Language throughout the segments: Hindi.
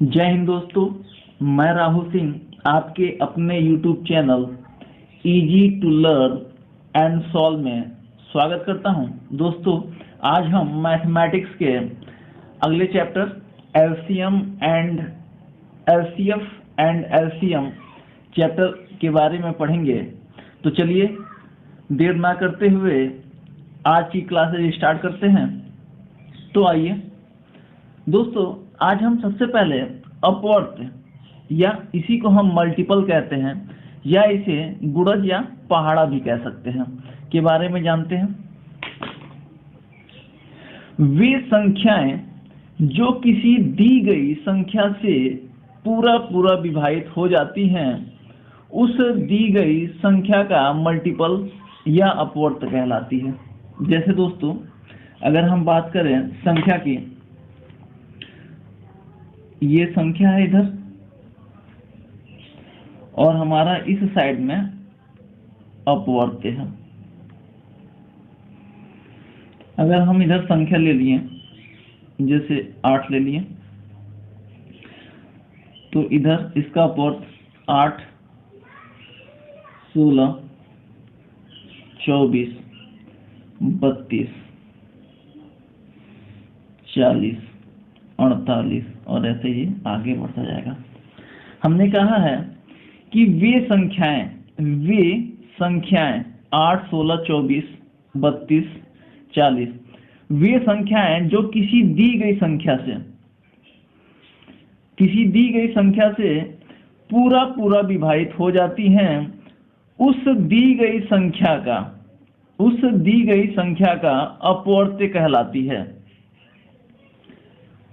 जय हिंद दोस्तों, मैं राहुल सिंह आपके अपने YouTube channel easy to learn and solve में स्वागत करता हूं। दोस्तों, आज हम मैथमेटिक्स के अगले chapter LCM and LCF and LCM chapter के बारे में पढ़ेंगे। तो चलिए देर ना करते हुए आज की क्लासेज स्टार्ट करते हैं। तो आइए दोस्तों, आज हम सबसे पहले अपवर्त या इसी को हम मल्टीपल कहते हैं या इसे गुणज या पहाड़ा भी कह सकते हैं के बारे में जानते हैं। वे संख्याएं जो किसी दी गई संख्या से पूरा विभाजित हो जाती हैं उस दी गई संख्या का मल्टीपल या अपवर्त कहलाती है। जैसे दोस्तों, अगर हम बात करें संख्या की, ये संख्या है इधर और हमारा इस साइड में अपवर्त है। अगर हम इधर संख्या ले लिए, जैसे 8 ले लिए, तो इधर इसका अपवर्त 8, 16, 24, 32, 40, 48 और ऐसे ही आगे बढ़ता जाएगा। हमने कहा है कि वे संख्याएं 8, 16, 24, 32, 40 वे संख्याएं जो किसी दी गई संख्या से पूरा विभाजित हो जाती हैं उस दी गई संख्या का अपवर्त कहलाती है।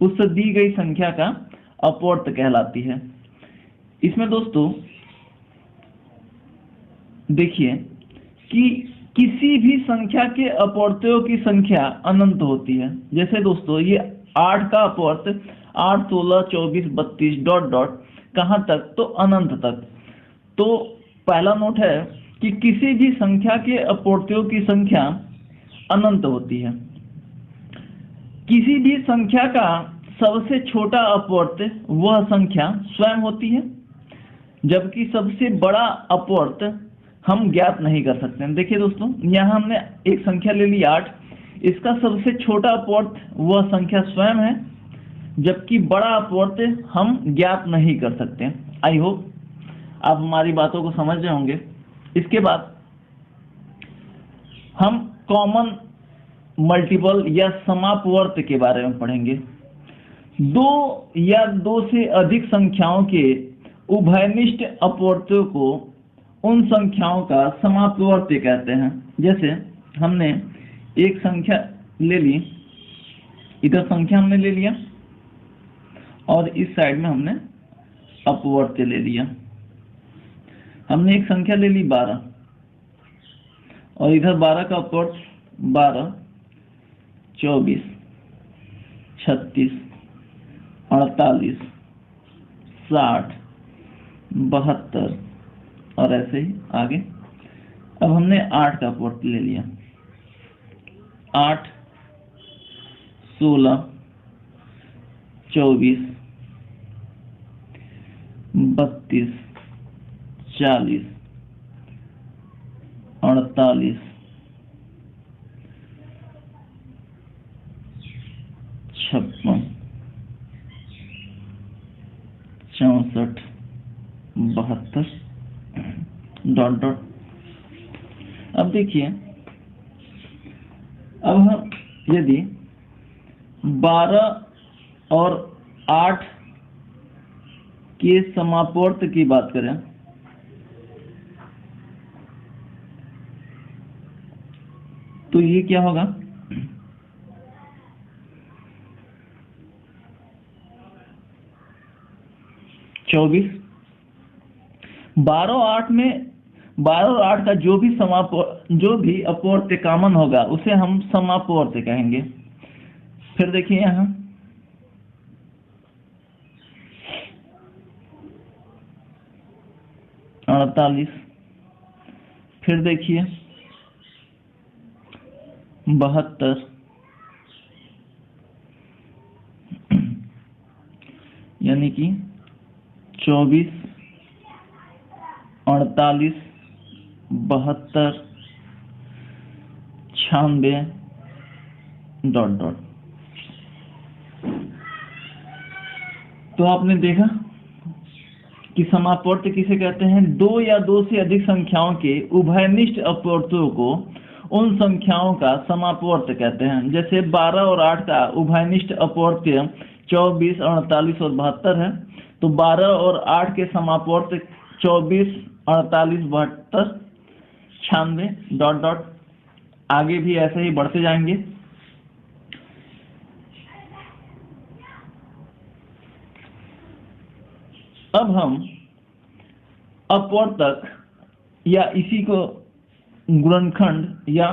उस दी गई संख्या का अपवर्त कहलाती है। इसमें दोस्तों देखिए कि किसी भी संख्या के अपवर्तों की संख्या अनंत होती है। जैसे दोस्तों, ये 8 का अपवर्त 8, 16, 24, 32 डॉट कहाँ तक, तो अनंत तक। तो पहला नोट है कि किसी भी संख्या के अपवर्तों की संख्या अनंत होती है। किसी भी संख्या का सबसे छोटा अपवर्त वह संख्या स्वयं होती है, जबकि सबसे बड़ा अपवर्त हम ज्ञात नहीं कर सकते। देखिए दोस्तों, यहाँ हमने एक संख्या ले ली 8, इसका सबसे छोटा अपवर्त वह संख्या स्वयं है, जबकि बड़ा अपवर्त हम ज्ञात नहीं कर सकते। आई होप आप हमारी बातों को समझ रहे होंगे। इसके बाद हम कॉमन मल्टीपल या समापवर्त के बारे में पढ़ेंगे। 2 या 2 से अधिक संख्याओं के उभयनिष्ठ अपवर्तों को उन संख्याओं का समापवर्त कहते हैं। जैसे हमने एक संख्या ले ली, इधर संख्या हमने ले लिया और इस साइड में हमने अपवर्त ले लिया। हमने एक संख्या ले ली 12 और इधर 12 का अपवर्त 12, 24, 36, 48, 60, 72 और ऐसे ही आगे। अब हमने 8 का अपवर्त ले लिया, 8, 16, 24, 32, 40, 48, 56, 64, 72 डॉट। अब देखिए, अब हम यदि 12 और 8 के समापवर्त की बात करें तो ये क्या होगा, 24। 12 और 8 का जो भी अपवर्त कॉमन होगा उसे हम समापवर्त कहेंगे। फिर देखिए यहाँ 48, फिर देखिए 72, यानी कि 24, 48, 72, 96 ... तो आपने देखा कि समापवर्त किसे कहते हैं? दो या दो से अधिक संख्याओं के उभयनिष्ठ अपवर्तों को उन संख्याओं का समापवर्त कहते हैं। जैसे 12 और 8 का उभयनिष्ठ अपवर्त्य 24, 48 और 72 है, तो 12 और 8 के समापवर्त 24, 48, 72, 96 ... आगे भी ऐसे ही बढ़ते जाएंगे। अब हम अपवर्तक या इसी को गुणनखंड या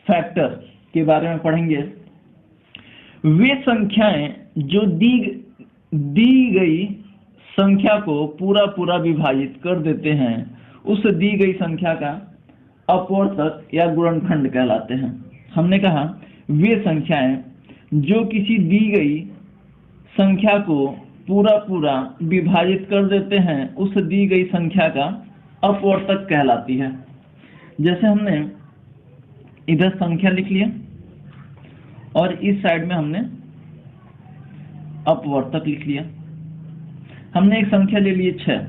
फैक्टर के बारे में पढ़ेंगे। वे संख्याएं जो दी गई संख्या को पूरा पूरा विभाजित कर देते हैं, उस दी गई संख्या का अपवर्तक या गुणनखंड कहलाते हैं। हमने कहा वे संख्याएं जो किसी दी गई संख्या को पूरा पूरा विभाजित कर देते हैं, उस दी गई संख्या का अपवर्तक कहलाती है। जैसे हमने इधर संख्या लिख लिया और इस साइड में हमने अपवर्तक लिख लिया। हमने एक संख्या ले ली 6,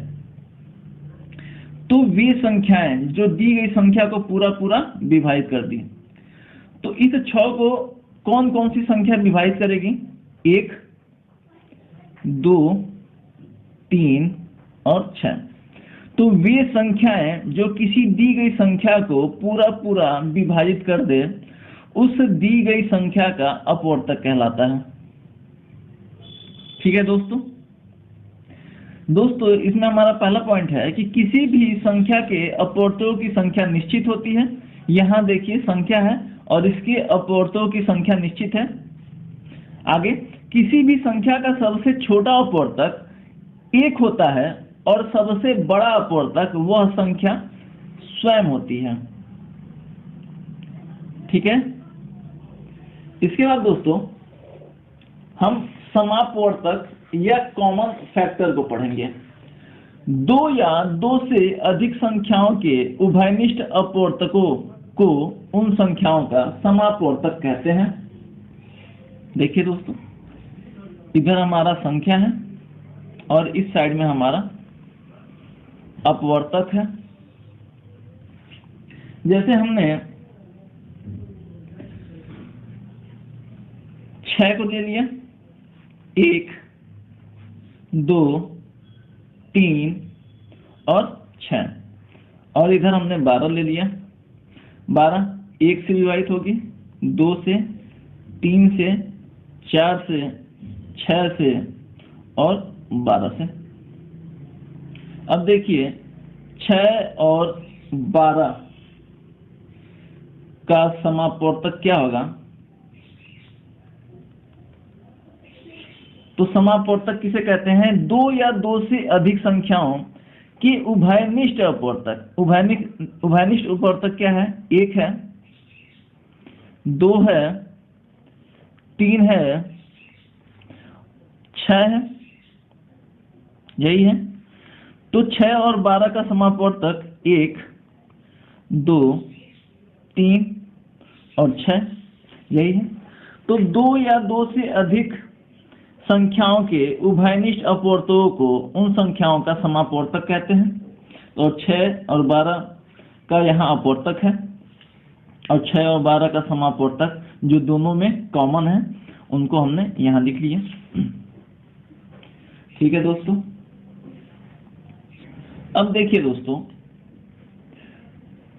तो वे संख्याएं जो दी गई संख्या को पूरा पूरा विभाजित कर दी, तो इस 6 को कौन कौन सी संख्या विभाजित करेगी? 1, 2, 3 और 6। तो वे संख्याएं जो किसी दी गई संख्या को पूरा पूरा विभाजित कर दे, उस दी गई संख्या का अपवर्तक कहलाता है। ठीक है दोस्तों, इसमें हमारा पहला पॉइंट है कि किसी भी संख्या के अपवर्तकों की संख्या निश्चित होती है। यहां देखिए संख्या है और इसके अपवर्तकों की संख्या निश्चित है। आगे, किसी भी संख्या का सबसे छोटा अपवर्तक 1 होता है और सबसे बड़ा अपवर्तक वह संख्या स्वयं होती है। ठीक है, इसके बाद दोस्तों हम समापवर्तक या कॉमन फैक्टर को पढ़ेंगे। 2 या 2 से अधिक संख्याओं के उभयनिष्ठ अपवर्तकों को उन संख्याओं का समापवर्तक कहते हैं। देखिए दोस्तों, इधर हमारा संख्या है और इस साइड में हमारा अपवर्तक है। जैसे हमने 6 को ले लिया, 1, 2, 3 और 6, और इधर हमने 12 ले लिया। 12 1 से विभाजित होगी, 2 से, 3 से, 4 से, 6 से और 12 से। अब देखिए 6 और 12 का समापवर्तक क्या होगा? तो समापवर्तक किसे कहते हैं? 2 या 2 से अधिक संख्याओं के उभयनिष्ठ अपवर्तक। उभयनिष्ठ अपवर्तक क्या है? 1 है, 2 है, 3 है, 6 है, यही है। तो 6 और 12 का समापवर्तक 1, 2, 3 और 6, यही है। तो 2 या 2 से अधिक संख्याओं के उभयनिष्ठ अपवर्तकों को उन संख्याओं का समापवर्तक कहते हैं। तो 6 और 12 का यहाँ अपवर्तक है और 6 और 12 का समापवर्तक जो दोनों में कॉमन है, उनको हमने यहाँ लिख लिया। ठीक है दोस्तों, अब देखिए दोस्तों,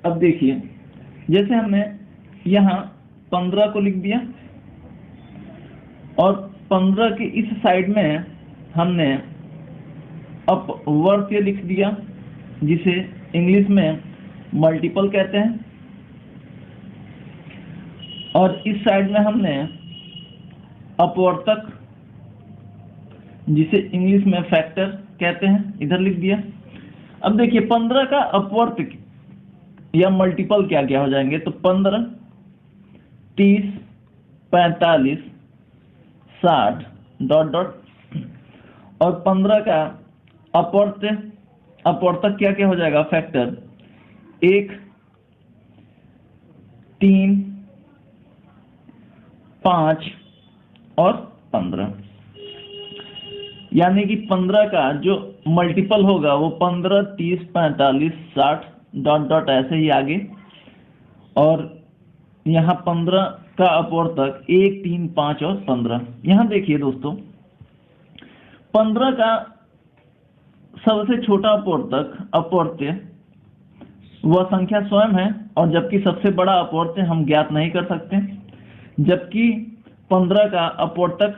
अब देखिए जैसे हमने यहाँ 15 को लिख दिया और 15 के इस साइड में हमने अपवर्त्य लिख दिया, जिसे इंग्लिश में मल्टीपल कहते हैं, और इस साइड में हमने अपवर्तक, जिसे इंग्लिश में फैक्टर कहते हैं, इधर लिख दिया। अब देखिए 15 का अपवर्तक या मल्टीपल क्या क्या हो जाएंगे? तो 15, 30, 45, 60 ... और 15 का अपवर्तक क्या क्या हो जाएगा, फैक्टर 1, 3, 5 और 15। यानी कि 15 का जो मल्टीपल होगा वो 15, 30, 45, 60 डॉट डॉट ऐसे ही आगे, और यहाँ 15 का अपवर्तक 1, 3, 5 और 15। यहाँ देखिए दोस्तों, 15 का सबसे छोटा अपवर्त्य वह संख्या स्वयं है, और जबकि सबसे बड़ा अपवर्त्य हम ज्ञात नहीं कर सकते। जबकि 15 का अपवर्तक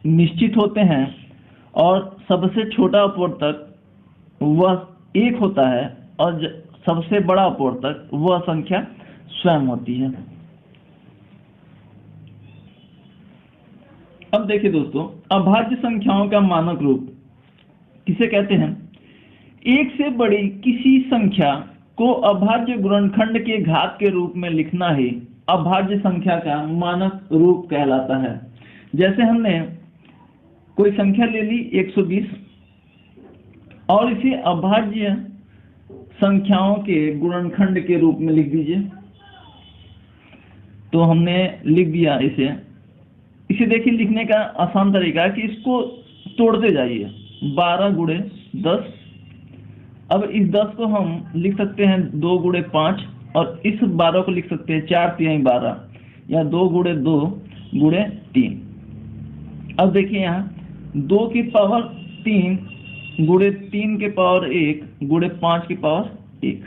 निश्चित होते हैं और सबसे छोटा अपवर्तक वह 1 होता है, और सबसे बड़ा अपवर्तक वह संख्या स्वयं होती है। अब देखिए दोस्तों, अभाज्य संख्याओं का मानक रूप किसे कहते हैं? एक से बड़ी किसी संख्या को अभाज्य गुणनखंड के घात के रूप में लिखना ही अभाज्य संख्या का मानक रूप कहलाता है। जैसे हमने कोई संख्या ले ली 120 और इसे अभाज्य संख्याओं के गुणनखंड के रूप में लिख दीजिए। तो हमने लिख दिया इसे देखिए, लिखने का आसान तरीका है कि इसको तोड़ते जाइए। 12 गुणे 10। अब इस 10 को हम लिख सकते हैं 2 गुणे 5, और इस 12 को लिख सकते हैं 4 तिहाई 12, या 2 गुणे 2 गुणे 3। अब देखिए यहाँ 2 की पावर 3 गुणे 3 के पावर 1 गुणे 5 की पावर 1,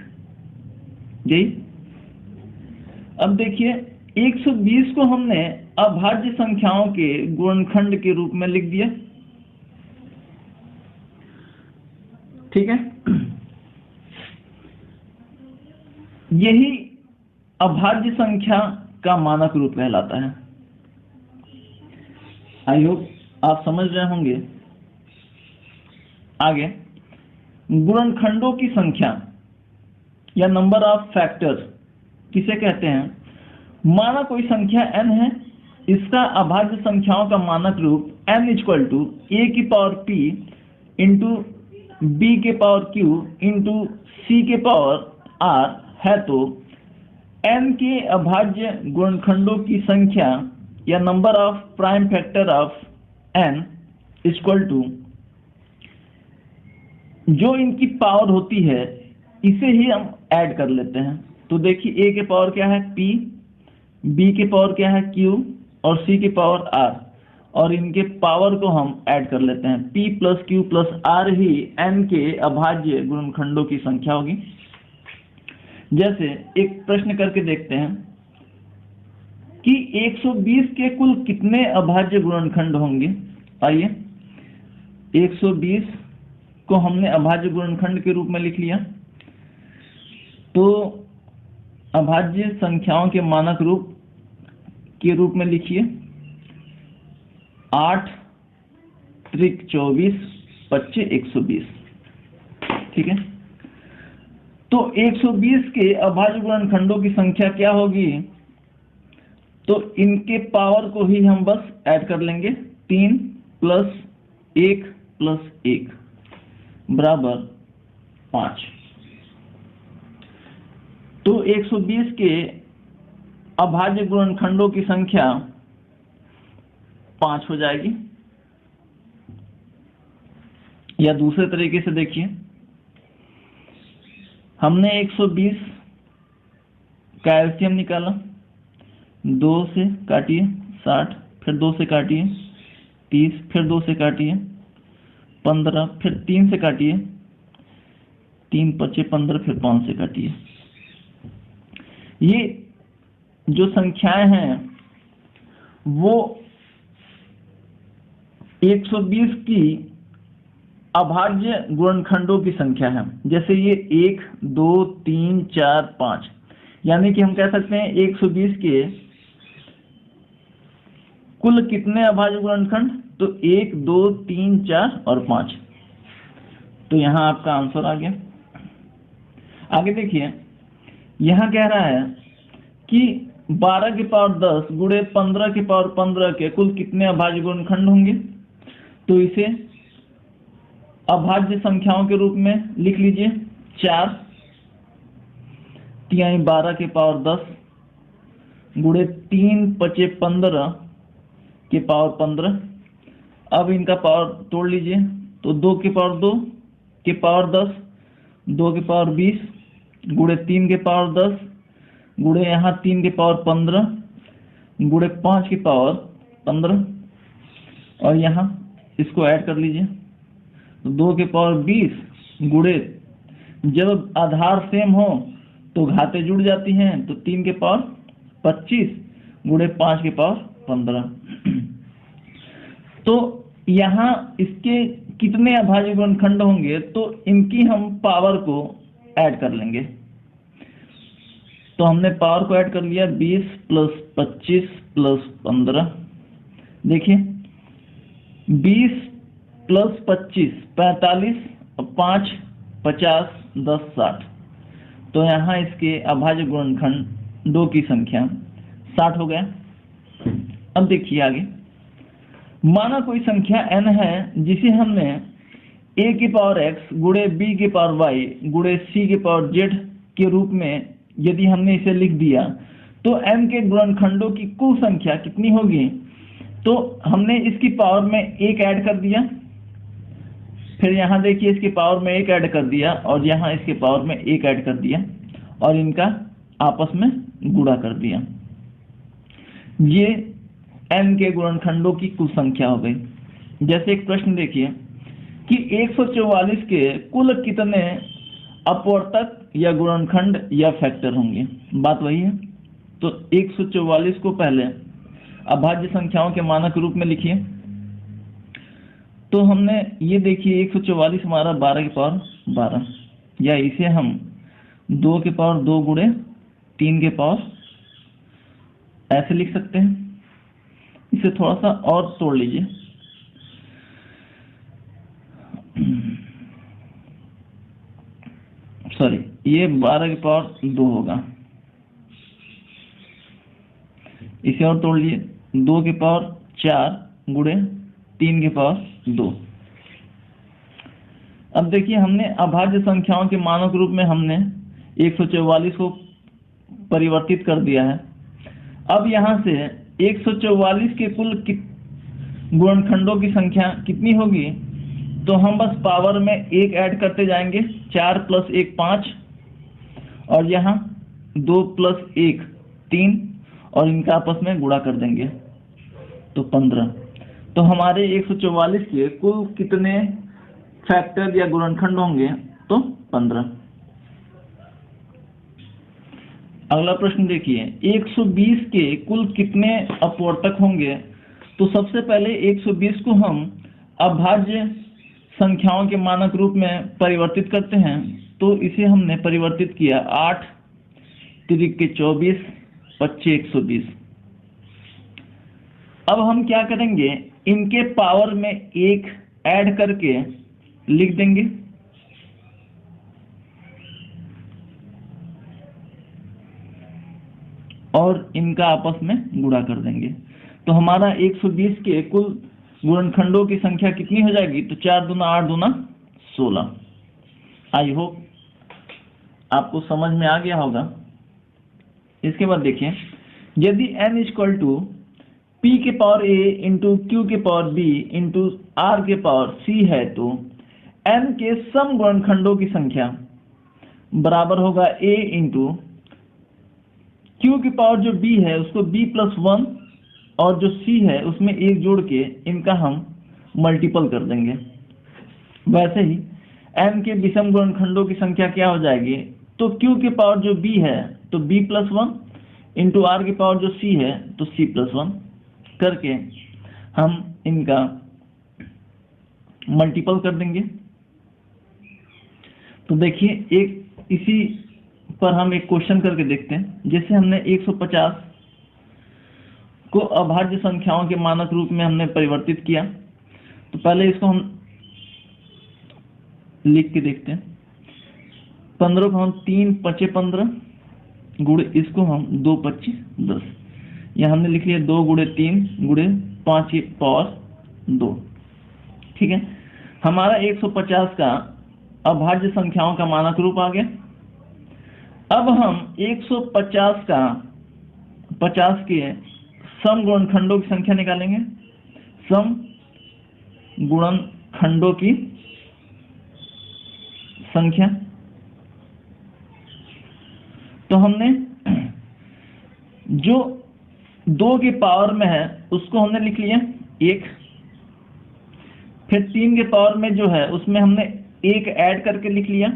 यही। अब देखिए 120 को हमने अभाज्य संख्याओं के गुणनखंड के रूप में लिख दिया, ठीक है। यही अभाज्य संख्या का मानक रूप कहलाता है। आई होप आप समझ रहे होंगे। आगे, गुणनखंडों की संख्या या नंबर ऑफ फैक्टर्स किसे कहते हैं? माना कोई संख्या n है, इसका अभाज्य संख्याओं का मानक रूप n = a की पावर p इंटू b के पावर q इंटू c के पावर r है। तो n के अभाज्य गुणनखंडों की संख्या या number of prime factor of n = जो इनकी पावर होती है इसे ही हम ऐड कर लेते हैं। तो देखिए a के पावर क्या है p, b के पावर क्या है q और c के पावर r, और इनके पावर को हम ऐड कर लेते हैं। p + q + r ही n के अभाज्य गुणनखंडों की संख्या होगी। जैसे एक प्रश्न करके देखते हैं कि 120 के कुल कितने अभाज्य गुणनखंड होंगे। आइए, 120 को हमने अभाज्य गुणनखंड के रूप में लिख लिया। तो अभाज्य संख्याओं के मानक रूप के रूप में लिखिए 8 त्रिक 24 25 120, ठीक है। तो 120 के अभाज्य गुणनखंडों की संख्या क्या होगी? तो इनके पावर को ही हम बस ऐड कर लेंगे। 3 + 1 + 1 बराबर 5। तो 120 के अभाज्य गुणनखंडों की संख्या 5 हो जाएगी। या दूसरे तरीके से देखिए, हमने 120 का एलसीएम निकाला, 2 से काटिए 60, फिर 2 से काटिए 30, फिर 2 से काटिए 15, फिर 3 से काटिए 3 × 5 = 15, फिर 5 से काटिए। ये जो संख्याएं हैं वो 120 की अभाज्य गुणनखंडों की संख्या है। जैसे ये 1 2 3 4 5, यानी कि हम कह सकते हैं 120 के कुल कितने अभाज्य गुणनखंड? तो 1 2 3 4 और 5। तो यहाँ आपका आंसर आ गया। आगे देखिए, यहाँ कह रहा है कि 12 की पावर 10 गुणे 15 की पावर 15 के कुल कितने अभाज्य गुणनखंड होंगे। तो इसे अभाज्य संख्याओं के रूप में लिख लीजिए 4 तिहाई 12 के पावर 10 गुणे 3 पचे 15 के पावर 15। अब इनका पावर तोड़ लीजिए, तो 2 के पावर 2 के पावर 10, 2 के पावर 20 गुणे 3 के पावर 10 गुणे यहाँ 3 के पावर 15 गुणे 5 के पावर 15, और यहाँ इसको ऐड कर लीजिए, तो 2 के पावर 20 गुणे, जब आधार सेम हो तो घातें जुड़ जाती हैं, तो 3 के पावर 25 गुणे 5 के पावर 15। तो यहाँ इसके कितने अभाज्य गुणनखंड होंगे, तो इनकी हम पावर को ऐड कर लेंगे। तो हमने पावर को ऐड कर लिया 20 + 25 + 15। देखिए 20 + 25 45 और 5 50 10 60, तो यहाँ इसके अभाज्य गुणनखंडों की संख्या 60 हो गया। अब देखिए आगे, माना कोई संख्या n है जिसे हमने a की पावर x गुणे b की पावर y गुणे c की पावर z के रूप में यदि हमने इसे लिख दिया, तो m के गुणनखंडों की कुल संख्या कितनी होगी। तो हमने इसकी पावर में 1 ऐड कर दिया, फिर यहाँ देखिए इसकी पावर में 1 ऐड कर दिया, और यहाँ इसके पावर में 1 ऐड कर दिया, और इनका आपस में गुणा कर दिया। ये m के गुणनखंडों की कुल संख्या हो गई। जैसे एक प्रश्न देखिए कि 144 के कुल कितने अपवर्तक या गुणनखंड या फैक्टर होंगे। बात वही है, तो 144 को पहले अभाज्य संख्याओं के मानक रूप में लिखिए। तो हमने ये देखिए 144 हमारा 12 की पावर 12, या इसे हम 2 के पावर 2 गुणे 3 के पावर ऐसे लिख सकते हैं। इसे थोड़ा सा और तोड़ लीजिए, सॉरी ये 12 की पावर 2 होगा, इसे और तोड़ लीजिए 2 की पावर 4 गुणे 3 की पावर 2। अब देखिए हमने अभाज्य संख्याओं के मानक रूप में हमने 144 को परिवर्तित कर दिया है। अब यहाँ से 144 के कुल गुणनखंडों की संख्या कितनी होगी, तो हम बस पावर में 1 ऐड करते जाएंगे, 4 + 1 5, और यहाँ 2 + 1 3, और इनका आपस में गुणा कर देंगे तो 15। तो हमारे 144 के कुल कितने फैक्टर या गुणनखंड होंगे, तो 15। अगला प्रश्न देखिए 120 के कुल कितने अपवर्तक होंगे। तो सबसे पहले 120 को हम अभाज्य संख्याओं के मानक रूप में परिवर्तित करते हैं। तो इसे हमने परिवर्तित किया 8 3 के 24 25 120। अब हम क्या करेंगे, इनके पावर में 1 ऐड करके लिख देंगे, और इनका आपस में गुणा कर देंगे। तो हमारा 120 के कुल गुणनखंडों की संख्या कितनी हो जाएगी, तो 4 दूना 8 दूना 16। आई होप आपको समझ में आ गया होगा। इसके बाद देखिए, यदि n = p के पावर a इंटू q के पावर b इंटू r के पावर c है, तो n के सम गुणनखंडों की संख्या बराबर होगा a इंटू q की पावर जो b है उसको b + 1, और जो c है उसमें 1 जोड़ के इनका हम मल्टीपल कर देंगे। वैसे ही n के विषम गुणनखंडों की संख्या क्या हो जाएगी, तो q की पावर जो b है तो b + 1 इंटू r की पावर जो c है तो c + 1 करके हम इनका मल्टीपल कर देंगे। तो देखिए एक इसी पर हम एक क्वेश्चन करके देखते हैं। जैसे हमने 150 को अभाज्य संख्याओं के मानक रूप में हमने परिवर्तित किया, तो पहले इसको हम लिख के देखते हैं। 15 को हम 3 5 15 गुणे इसको हम 2 25 10, यहाँ हमने लिख लिया 2 गुणे 3 गुणे 5 की पावर 2। ठीक है, हमारा 150 का अभाज्य संख्याओं का मानक रूप आ गया। अब हम 150 का 50 के सम गुणनखंडों की संख्या निकालेंगे। सम गुणनखंडों की संख्या, तो हमने जो 2 की पावर में है उसको हमने लिख लिया 1, फिर 3 के पावर में जो है उसमें हमने 1 ऐड करके लिख लिया,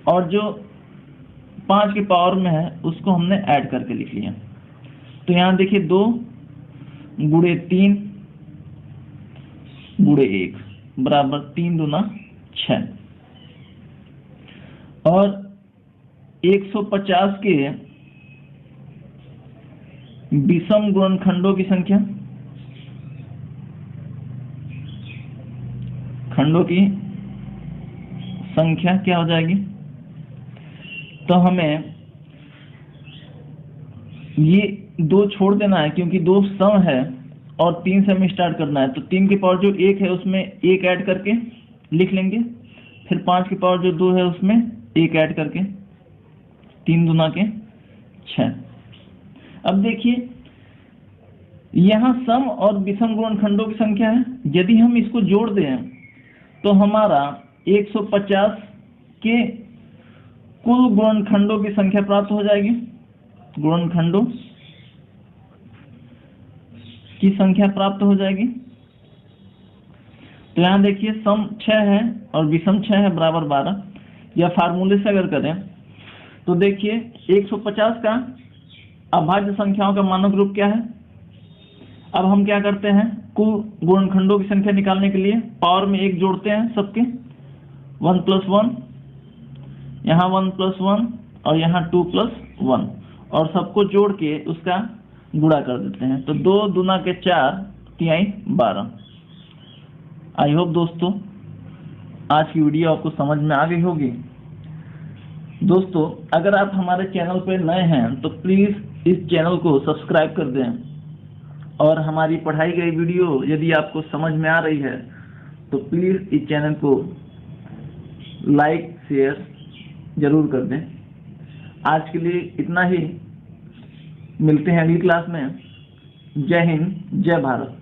और जो 5 की पावर में है उसको हमने ऐड करके लिख लिया। तो यहाँ देखिए 2 गुणे 3 गुणे 1 बराबर 3 दूना 6, और 150 के विषम गुणनखंडों की संख्या, खंडों की संख्या क्या हो जाएगी? तो हमें ये 2 छोड़ देना है क्योंकि 2 सम है और 3 से हमें स्टार्ट करना है। तो 3 की पावर जो 1 है उसमें 1 ऐड करके लिख लेंगे, फिर 5 की पावर जो 2 है उसमें 1 ऐड करके, 3 दूना के 6। अब देखिए यहाँ सम और विषम गुणनखंडों की संख्या है, यदि हम इसको जोड़ दें तो हमारा 150 के कुल गुणनखंडों की संख्या प्राप्त हो जाएगी। गुणनखंडों की संख्या प्राप्त हो जाएगी। तो यहाँ देखिए सम 6 है और विषम 6 है बराबर 12, या फार्मूले से अगर करें तो देखिए 150 का अभाज्य संख्याओं का मानक रूप क्या है। अब हम क्या करते हैं, कुल गुणनखंडों की संख्या निकालने के लिए पावर में 1 जोड़ते हैं सबके, 1 + 1, यहाँ 1 + 1 और यहाँ 2 + 1, और सबको जोड़ के उसका गुणा कर देते हैं। तो 2 दूना के 4, 3 12। आई होप दोस्तों आज की वीडियो आपको समझ में आ गई होगी। दोस्तों अगर आप हमारे चैनल पर नए हैं तो प्लीज़ इस चैनल को सब्सक्राइब कर दें, और हमारी पढ़ाई गई वीडियो यदि आपको समझ में आ रही है तो प्लीज़ इस चैनल को लाइक शेयर जरूर कर दें। आज के लिए इतना ही, मिलते हैं अगली क्लास में। जय हिंद, जय भारत।